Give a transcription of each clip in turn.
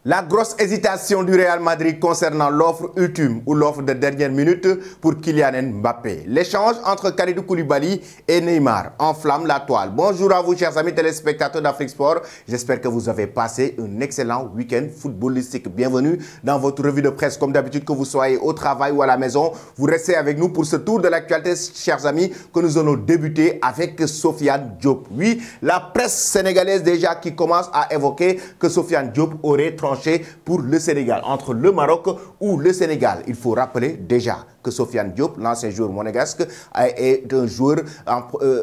La grosse hésitation du Real Madrid concernant l'offre ultime ou l'offre de dernière minute pour Kylian Mbappé. L'échange entre Kalidou Koulibaly et Neymar enflamme la toile. Bonjour à vous, chers amis téléspectateurs d'Afrique Sport. J'espère que vous avez passé un excellent week-end footballistique. Bienvenue dans votre revue de presse. Comme d'habitude, que vous soyez au travail ou à la maison, vous restez avec nous pour ce tour de l'actualité, chers amis, que nous allons débuter avec Sofiane Diop. Oui, la presse sénégalaise déjà qui commence à évoquer que Sofiane Diop aurait tranché pour le Sénégal, entre le Maroc ou le Sénégal. Il faut rappeler déjà que Sofiane Diop, l'ancien joueur monégasque, est un joueur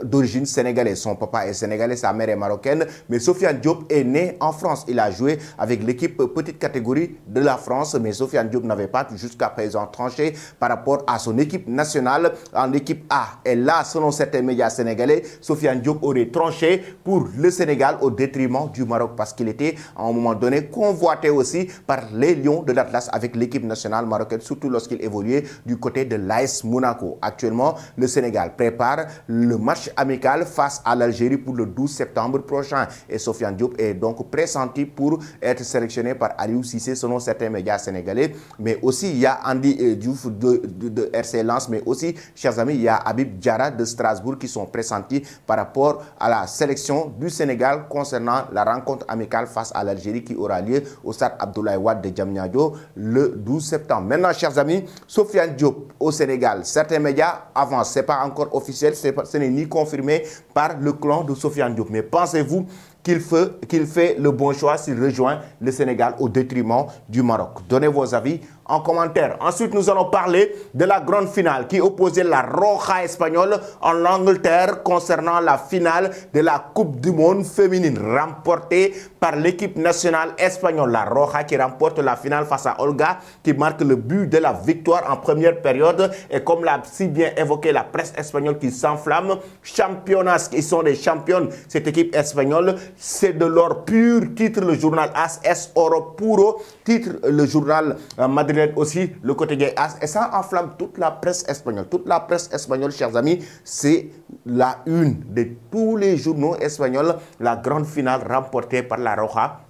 d'origine sénégalaise. Son papa est sénégalais, sa mère est marocaine, mais Sofiane Diop est né en France. Il a joué avec l'équipe petite catégorie de la France, mais Sofiane Diop n'avait pas jusqu'à présent tranché par rapport à son équipe nationale en équipe A. Et là, selon certains médias sénégalais, Sofiane Diop aurait tranché pour le Sénégal au détriment du Maroc parce qu'il était à un moment donné convoité aussi par les Lions de l'Atlas avec l'équipe nationale marocaine, surtout lorsqu'il évoluait du côté de l'AS Monaco. Actuellement, le Sénégal prépare le match amical face à l'Algérie pour le 12 septembre prochain. Et Sofiane Diop est donc pressenti pour être sélectionné par Aliou Cissé selon certains médias sénégalais. Mais aussi, il y a Andy Diouf de RC Lens, mais aussi, chers amis, il y a Habib Diarra de Strasbourg qui sont pressentis par rapport à la sélection du Sénégal concernant la rencontre amicale face à l'Algérie qui aura lieu au stade Abdoulaye Wade de Diamniadio le 12 septembre. Maintenant, chers amis, Sofiane Diop au Sénégal. Certains médias avancent, ce n'est pas encore officiel, ce n'est ni confirmé par le clan de Sofiane Diop. Mais pensez-vous qu'il fait le bon choix s'il rejoint le Sénégal au détriment du Maroc? Donnez vos avis en commentaire. Ensuite, nous allons parler de la grande finale qui opposait la Roja espagnole en Angleterre concernant la finale de la Coupe du Monde féminine remportée par l'équipe nationale espagnole. La Roja qui remporte la finale face à Olga qui marque le but de la victoire en première période. Et comme l'a si bien évoqué la presse espagnole qui s'enflamme, championnats, ils sont des championnes, cette équipe espagnole, c'est de l'or pur, titre le journal AS, es oro puro, titre le journal Madrid aussi, le quotidien AS, et ça enflamme toute la presse espagnole. Toute la presse espagnole, chers amis, c'est la une de tous les journaux espagnols, la grande finale remportée par la Roja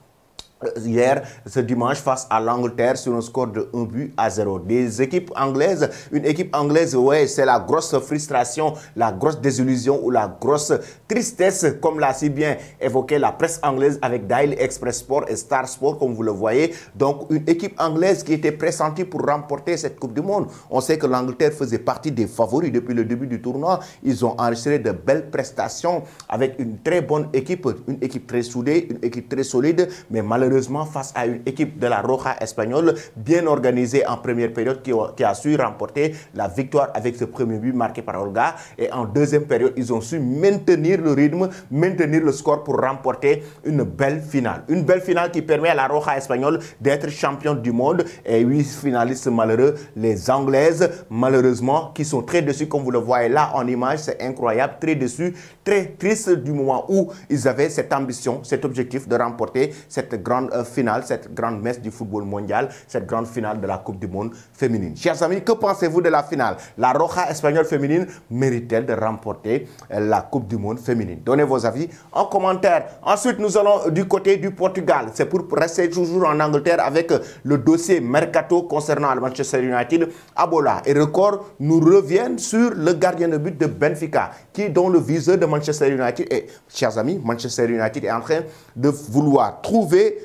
hier, ce dimanche, face à l'Angleterre sur un score de 1-0. Des équipes anglaises, une équipe anglaise, ouais, c'est la grosse frustration, la grosse désillusion ou la grosse tristesse, comme l'a si bien évoqué la presse anglaise avec Daily Express Sport et Star Sport, comme vous le voyez. Donc, une équipe anglaise qui était pressentie pour remporter cette Coupe du Monde. On sait que l'Angleterre faisait partie des favoris depuis le début du tournoi. Ils ont enregistré de belles prestations avec une très bonne équipe, une équipe très soudée, une équipe très solide, mais malheureusement, face à une équipe de la Roja espagnole bien organisée en première période qui a su remporter la victoire avec ce premier but marqué par Olga. Et en deuxième période, ils ont su maintenir le rythme, maintenir le score pour remporter une belle finale. Une belle finale qui permet à la Roja espagnole d'être championne du monde. Et 8 finalistes malheureux, les Anglaises, malheureusement, qui sont très déçus, comme vous le voyez là en image, c'est incroyable, très déçus, très tristes du moment où ils avaient cette ambition, cet objectif de remporter cette grande finale, cette grande messe du football mondial, cette grande finale de la Coupe du Monde féminine. Chers amis, que pensez-vous de la finale? La Roja espagnole féminine mérite-t-elle de remporter la Coupe du Monde féminine? Donnez vos avis en commentaire. Ensuite, nous allons du côté du Portugal. C'est pour rester toujours en Angleterre avec le dossier Mercato concernant le Manchester United. Abola et Record nous reviennent sur le gardien de but de Benfica, dont le viseur de Manchester United. Et, chers amis, Manchester United est en train de vouloir trouver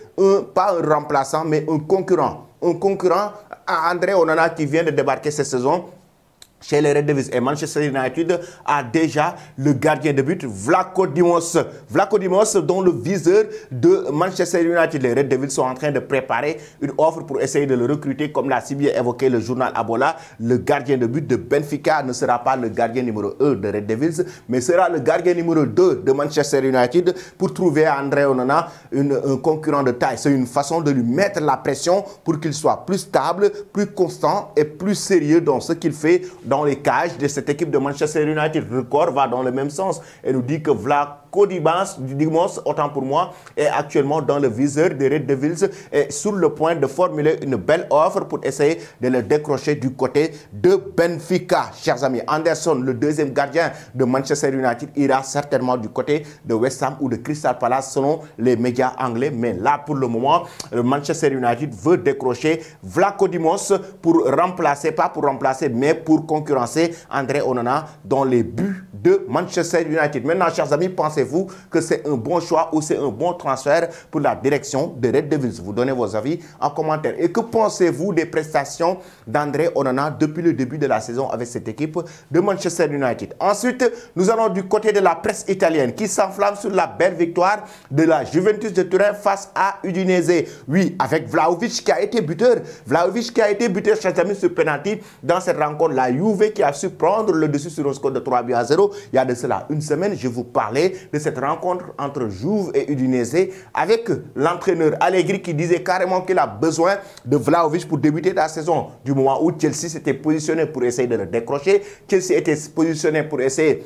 pas un remplaçant, mais un concurrent. Un concurrent à André Onana qui vient de débarquer cette saison chez les Red Devils. Et Manchester United a déjà le gardien de but, Vlaco Dimos. Vlaco Dimos, dont le viseur de Manchester United. Les Red Devils sont en train de préparer une offre pour essayer de le recruter, comme l'a si bien évoqué le journal Abola. Le gardien de but de Benfica ne sera pas le gardien numéro 1 de Red Devils, mais sera le gardien numéro 2 de Manchester United pour trouver à André Onana un concurrent de taille. C'est une façon de lui mettre la pression pour qu'il soit plus stable, plus constant et plus sérieux dans ce qu'il fait dans les cages de cette équipe de Manchester United. Record va dans le même sens et nous dit que Codimos, autant pour moi, est actuellement dans le viseur des Red Devils et sur le point de formuler une belle offre pour essayer de le décrocher du côté de Benfica. Chers amis, Anderson, le deuxième gardien de Manchester United, ira certainement du côté de West Ham ou de Crystal Palace selon les médias anglais. Mais là, pour le moment, le Manchester United veut décrocher Vlaco Dimos pour remplacer, pas pour remplacer, mais pour concurrencer André Onana dans les buts de Manchester United. Maintenant, chers amis, pensez-vous que c'est un bon choix ou c'est un bon transfert pour la direction des Red Devils? Vous donnez vos avis en commentaire. Et que pensez-vous des prestations d'André Onana depuis le début de la saison avec cette équipe de Manchester United? Ensuite, nous allons du côté de la presse italienne qui s'enflamme sur la belle victoire de la Juventus de Turin face à Udinese. Oui, avec Vlahovic qui a été buteur. Vlahovic qui a été buteur, chers amis, sur penalty dans cette rencontre. La Juve qui a su prendre le dessus sur un score de 3-0. Il y a de cela une semaine, je vous parlais de cette rencontre entre Juve et Udinese avec l'entraîneur Allegri qui disait carrément qu'il a besoin de Vlahovic pour débuter la saison. Du moment où Chelsea s'était positionné pour essayer de le décrocher, Chelsea était positionné pour essayer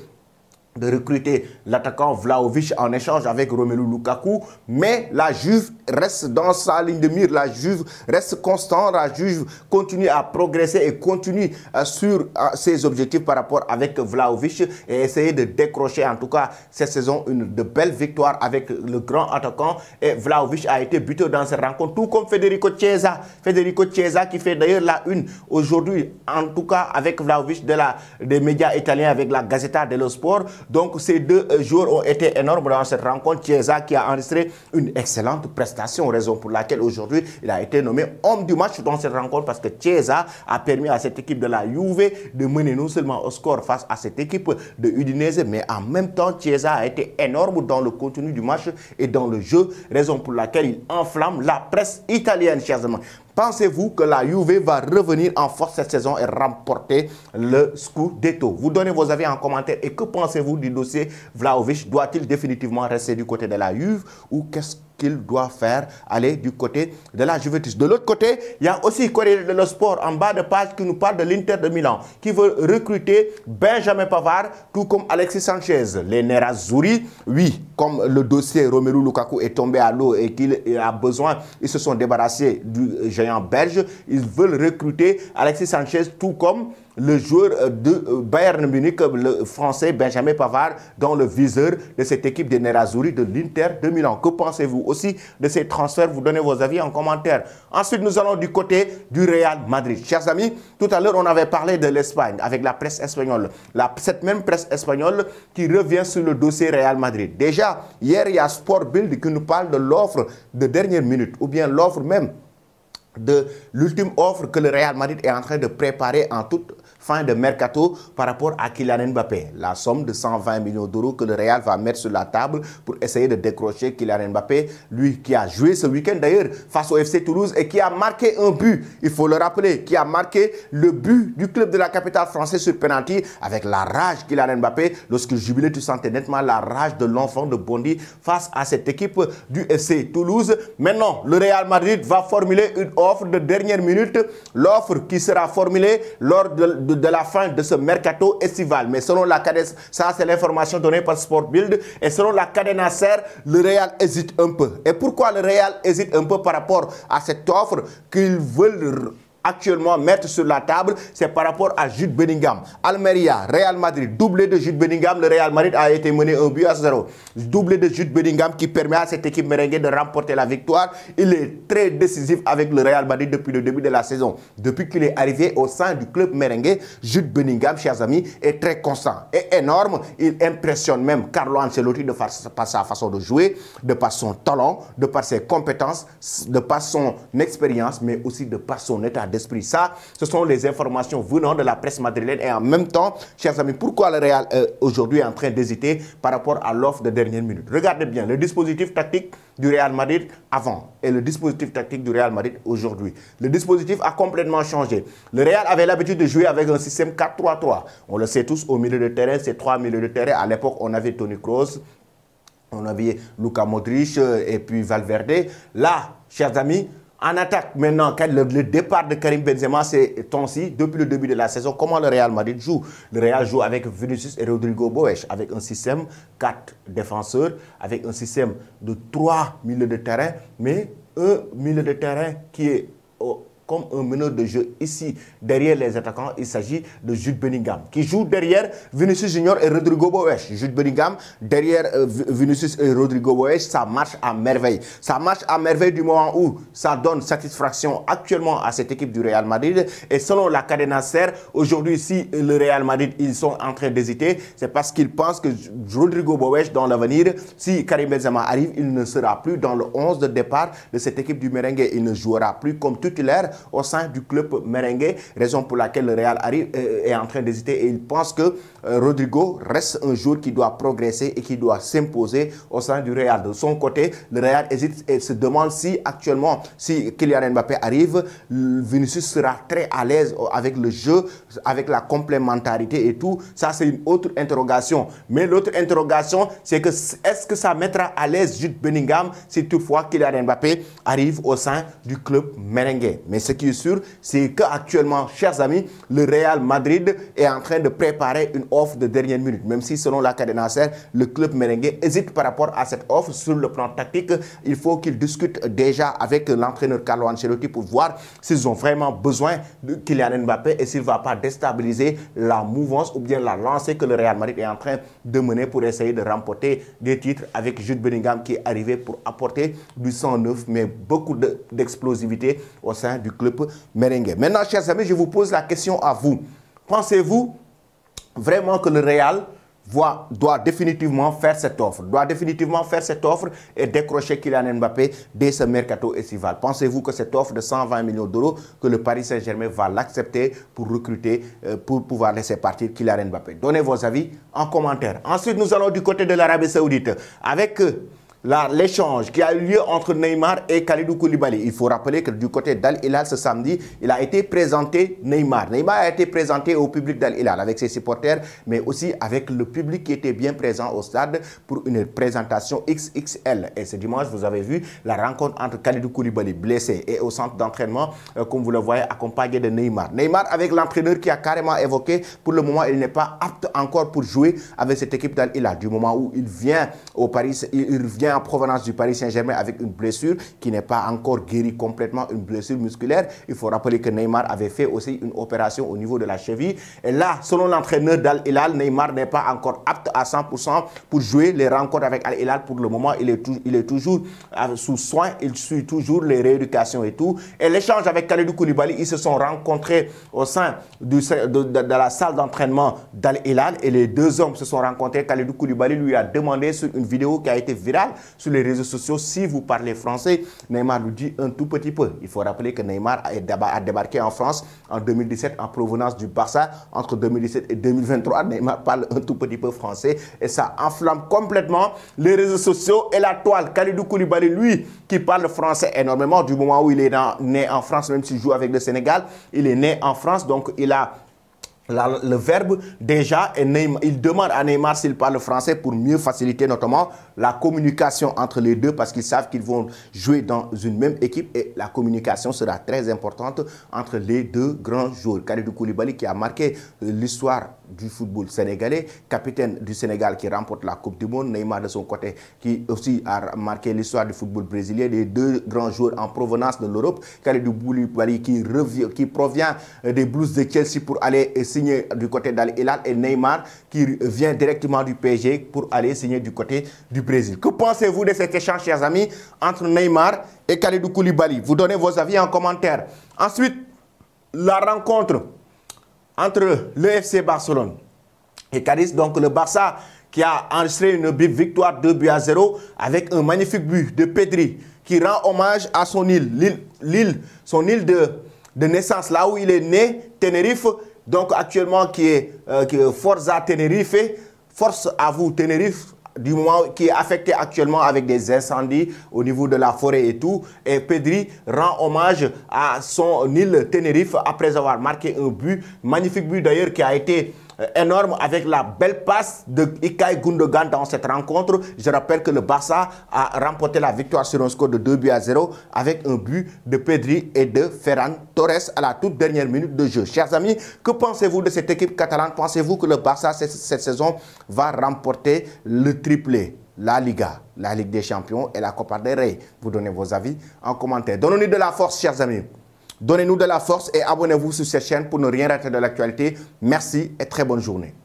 de recruter l'attaquant Vlahovic en échange avec Romelu Lukaku, mais la Juve reste dans sa ligne de mire, la Juve reste constante, la Juve continue à progresser et continue sur ses objectifs par rapport avec Vlahovic et essayer de décrocher en tout cas cette saison de belles victoires avec le grand attaquant. Et Vlahovic a été buteur dans cette rencontre, tout comme Federico Chiesa. Federico Chiesa qui fait d'ailleurs la une aujourd'hui, en tout cas avec Vlahovic des médias italiens avec la Gazzetta dello Sport. Donc ces deux joueurs ont été énormes dans cette rencontre. Chiesa qui a enregistré une excellente prestation, raison pour laquelle aujourd'hui il a été nommé homme du match dans cette rencontre parce que Chiesa a permis à cette équipe de la Juve de mener non seulement au score face à cette équipe de Udinese, mais en même temps Chiesa a été énorme dans le contenu du match et dans le jeu, raison pour laquelle il enflamme la presse italienne, chers amis. Pensez-vous que la Juve va revenir en force cette saison et remporter le Scudetto? Vous donnez vos avis en commentaire. Et que pensez-vous du dossier Vlahovic? Doit-il définitivement rester du côté de la Juve ou qu'est-ce qu'il doit faire aller du côté de la Juventus? De l'autre côté, il y a aussi Corriere dello Sport en bas de page qui nous parle de l'Inter de Milan qui veut recruter Benjamin Pavard tout comme Alexis Sanchez. Les Nerazzurri, oui, comme le dossier Romelu Lukaku est tombé à l'eau et qu'il a besoin, ils se sont débarrassés du géant belge, ils veulent recruter Alexis Sanchez tout comme le joueur de Bayern Munich, le français Benjamin Pavard, dans le viseur de cette équipe des Nerazzurri de l'Inter de Milan. Que pensez-vous aussi de ces transferts? Vous donnez vos avis en commentaire. Ensuite, nous allons du côté du Real Madrid. Chers amis, tout à l'heure, on avait parlé de l'Espagne avec la presse espagnole. Cette même presse espagnole qui revient sur le dossier Real Madrid. Déjà, hier, il y a Sport Bild qui nous parle de l'offre de dernière minute ou bien l'offre même de l'ultime offre que le Real Madrid est en train de préparer en toute fin de mercato par rapport à Kylian Mbappé. La somme de 120 millions d'euros que le Real va mettre sur la table pour essayer de décrocher Kylian Mbappé, lui qui a joué ce week-end d'ailleurs face au FC Toulouse et qui a marqué un but, il faut le rappeler, qui a marqué le but du club de la capitale française sur penalty avec la rage Kylian Mbappé. Lorsqu'il jubilait, tu sentais nettement la rage de l'enfant de Bondy face à cette équipe du FC Toulouse. Maintenant, le Real Madrid va formuler une offre de dernière minute, l'offre qui sera formulée lors de la fin de ce mercato estival. Mais selon la cadence, ça c'est l'information donnée par Sport Bild, et selon la cadena SER, le Real hésite un peu. Et pourquoi le Real hésite un peu par rapport à cette offre qu'ils veulent actuellement mettre sur la table? C'est par rapport à Jude Bellingham. Almeria, Real Madrid, doublé de Jude Bellingham. Le Real Madrid a été mené 1-0. Doublé de Jude Bellingham qui permet à cette équipe merengue de remporter la victoire. Il est très décisif avec le Real Madrid depuis le début de la saison. Depuis qu'il est arrivé au sein du club merengue, Jude Bellingham, chers amis, est très constant et énorme. Il impressionne même Carlo Ancelotti de par sa façon de jouer, de par son talent, de par ses compétences, de par son expérience, mais aussi de par son état d'esprit. Ça, ce sont les informations venant de la presse madrilène. Et en même temps, chers amis, pourquoi le Real aujourd'hui est en train d'hésiter par rapport à l'offre de dernière minute? Regardez bien le dispositif tactique du Real Madrid avant et le dispositif tactique du Real Madrid aujourd'hui. Le dispositif a complètement changé. Le Real avait l'habitude de jouer avec un système 4-3-3. On le sait tous, au milieu de terrain, c'est 3 milieux de terrain. À l'époque, on avait Toni Kroos, on avait Luka Modric et puis Valverde. Là, chers amis, En attaque, maintenant, le départ de Karim Benzema, c'est temps-ci, depuis le début de la saison, comment le Real Madrid joue? Le Real joue avec Vinicius et Rodrigo Boech, avec un système 4 défenseurs, avec un système de 3 milieux de terrain, mais un milieu de terrain qui est comme un meneur de jeu ici, derrière les attaquants, il s'agit de Jude Bellingham, qui joue derrière Vinicius Junior et Rodrigo Boech. Jude Bellingham, derrière Vinicius et Rodrigo Boech, ça marche à merveille. Ça marche à merveille du moment où ça donne satisfaction actuellement à cette équipe du Real Madrid. Et selon la Cadena Ser, aujourd'hui, si le Real Madrid, ils sont en train d'hésiter, c'est parce qu'ils pensent que Rodrigo Boech, dans l'avenir, si Karim Benzema arrive, il ne sera plus dans le 11 de départ de cette équipe du merengue. Il ne jouera plus comme titulaire au sein du club merengue, raison pour laquelle le Real est en train d'hésiter et il pense que Rodrigo reste un joueur qui doit progresser et qui doit s'imposer au sein du Real. De son côté, le Real hésite et se demande si actuellement, si Kylian Mbappé arrive, Vinicius sera très à l'aise avec le jeu, avec la complémentarité et tout. Ça, c'est une autre interrogation. Mais l'autre interrogation, c'est que est-ce que ça mettra à l'aise Jude Bellingham si toutefois Kylian Mbappé arrive au sein du club merengue? Mais ce qui est sûr, c'est qu'actuellement, chers amis, le Real Madrid est en train de préparer une offre de dernière minute. Même si, selon la Cadena Ser, le club merengue hésite par rapport à cette offre sur le plan tactique, il faut qu'il discute déjà avec l'entraîneur Carlo Ancelotti pour voir s'ils ont vraiment besoin de Kylian Mbappé et s'il ne va pas déstabiliser la mouvance ou bien la lancée que le Real Madrid est en train de mener pour essayer de remporter des titres avec Jude Bellingham qui est arrivé pour apporter du sang neuf, mais beaucoup d'explosivité au sein du club merengue. Maintenant, chers amis, je vous pose la question à vous. Pensez-vous vraiment que le Real doit définitivement faire cette offre, et décrocher Kylian Mbappé dès ce mercato estival? Pensez-vous que cette offre de 120 millions d'euros, que le Paris Saint-Germain va l'accepter pour recruter, pour pouvoir laisser partir Kylian Mbappé? Donnez vos avis en commentaire. Ensuite, nous allons du côté de l'Arabie Saoudite avec l'échange qui a eu lieu entre Neymar et Kalidou Koulibaly. Il faut rappeler que du côté d'Al Hilal ce samedi, il a été présenté Neymar. Neymar a été présenté au public d'Al Hilal avec ses supporters, mais aussi avec le public qui était bien présent au stade pour une présentation XXL. Et ce dimanche, vous avez vu la rencontre entre Kalidou Koulibaly, blessé, et au centre d'entraînement, comme vous le voyez, accompagné de Neymar. Neymar avec l'entraîneur qui a carrément évoqué, pour le moment, il n'est pas apte encore pour jouer avec cette équipe d'Al Hilal. Du moment où il vient au Paris, il vient en provenance du Paris Saint-Germain avec une blessure qui n'est pas encore guérie complètement, une blessure musculaire. Il faut rappeler que Neymar avait fait aussi une opération au niveau de la cheville. Et là, selon l'entraîneur d'Al Hilal, Neymar n'est pas encore apte à 100% pour jouer les rencontres avec Al Hilal. Pour le moment, il est toujours sous soin, il suit toujours les rééducations et tout. Et l'échange avec Kalidou Koulibaly, ils se sont rencontrés au sein de la salle d'entraînement d'Al Hilal et les deux hommes se sont rencontrés. Kalidou Koulibaly lui a demandé sur une vidéo qui a été virale sur les réseaux sociaux, si vous parlez français. Neymar nous dit un tout petit peu. Il faut rappeler que Neymar a débarqué en France en 2017 en provenance du Barça. Entre 2017 et 2023, Neymar parle un tout petit peu français et ça enflamme complètement les réseaux sociaux et la toile. Kalidou Koulibaly, lui, qui parle français énormément du moment où il est né en France, même s'il joue avec le Sénégal, il est né en France, donc il a le verbe déjà, et Neymar, il demande à Neymar s'il parle français pour mieux faciliter notamment la communication entre les deux, parce qu'ils savent qu'ils vont jouer dans une même équipe et la communication sera très importante entre les deux grands joueurs. Kalidou Koulibaly qui a marqué l'histoire du football sénégalais, capitaine du Sénégal qui remporte la Coupe du Monde. Neymar de son côté qui aussi a marqué l'histoire du football brésilien, les deux grands joueurs en provenance de l'Europe. Kalidou Koulibaly qui provient des Blues de Chelsea pour aller signer du côté d'Al Hilal, et Neymar qui vient directement du PSG pour aller signer du côté du Brésil. Que pensez-vous de cet échange, chers amis, entre Neymar et Kalidou Koulibaly? Vous donnez vos avis en commentaire. Ensuite, la rencontre entre le FC Barcelone et Cadiz, donc le Barça qui a enregistré une victoire 2-0 avec un magnifique but de Pedri qui rend hommage à son île, son île de naissance, là où il est né, Tenerife, donc actuellement qui est Forza Tenerife, force à vous Tenerife, du moment qui est affecté actuellement avec des incendies au niveau de la forêt et tout. Et Pedri rend hommage à son île Tenerife après avoir marqué un but, magnifique but d'ailleurs qui a été énorme avec la belle passe de Ilkay Gundogan dans cette rencontre. Je rappelle que le Barça a remporté la victoire sur un score de 2-0 avec un but de Pedri et de Ferran Torres à la toute dernière minute de jeu. Chers amis, que pensez-vous de cette équipe catalane? Pensez-vous que le Barça cette saison va remporter le triplé? La Liga, la Ligue des Champions et la Copa del Rey. Vous donnez vos avis en commentaire. Donnez-nous de la force, chers amis. Donnez-nous de la force et abonnez-vous sur cette chaîne pour ne rien rater de l'actualité. Merci et très bonne journée.